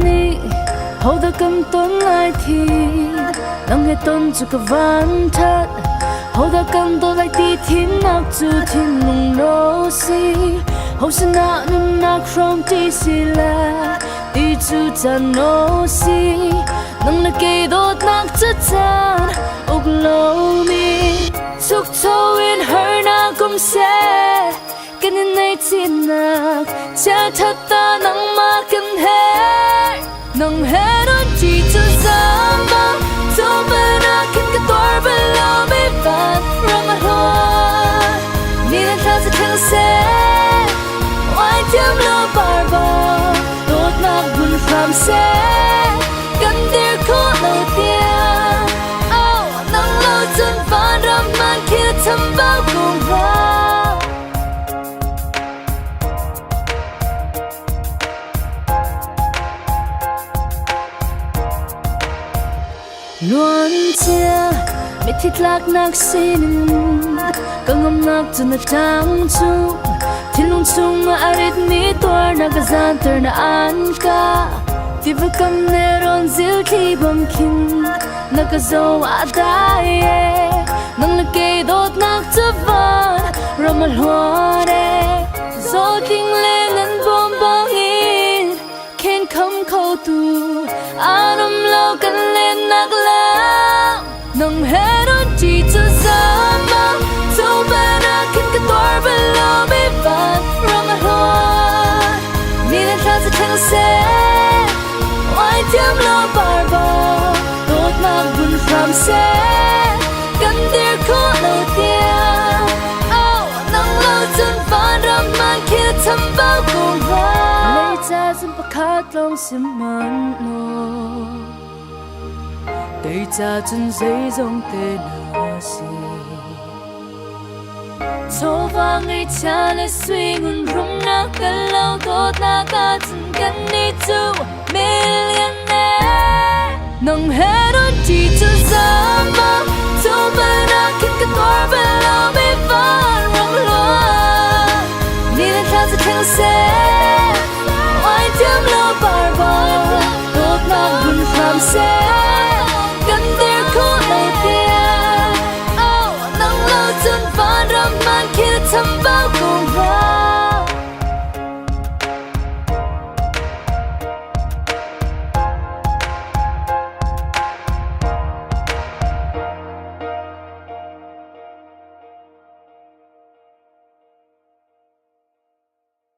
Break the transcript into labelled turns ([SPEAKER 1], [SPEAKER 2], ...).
[SPEAKER 1] ni hầu đã cầm tôn lại thì nang nghe tôn chu ka van that hầu đã cầm tôn lại thì nak chu thiên lung no si hầu sinh na nun nak from ti si la ti chu chan no si nang na ke dot nak chu chan uk lo mi chuk cho in her na kum se cái này chỉ nak cha thật ta nang ma kan he nang he don chỉ cho zama cho bana kin ka tor below me van ramadan ni na tha sa thang se why tiam lo barba dot nak bun from se kan der ko lo tia oh nang lo chun van raman kia tham bao cùng va luan chia mẹ thịt lạc nạc xin căng ngâm nạc cho nó trắng chu thiên lung chung mà arit mi toar na gazan ter na an ka ti va kam ne ron zil khi bom kin na ka zo adaye nang la ke dot nak chavan ramal hore zo king le ngan bom bong in ken khom khâu tu anam lo kan lên nak la nang he don chỉ cho zama cho bana kin ka tor below me van ramadan ni na tha sa thang se why tiam lo barba dot nak bun from se kan der ko lo tia oh nang lo chun van raman kia tham bao cùng va lấy cha zum pakhat long sim man no cây cha chân giấy dòng tên si cho vang ngày cha lấy suy ngôn rung na cả lâu tốt na cả chân căn đi tu millionaire nông hết đôi chỉ cho zama cho bana kin ka tor below me van rong loa ni na tha sa thang se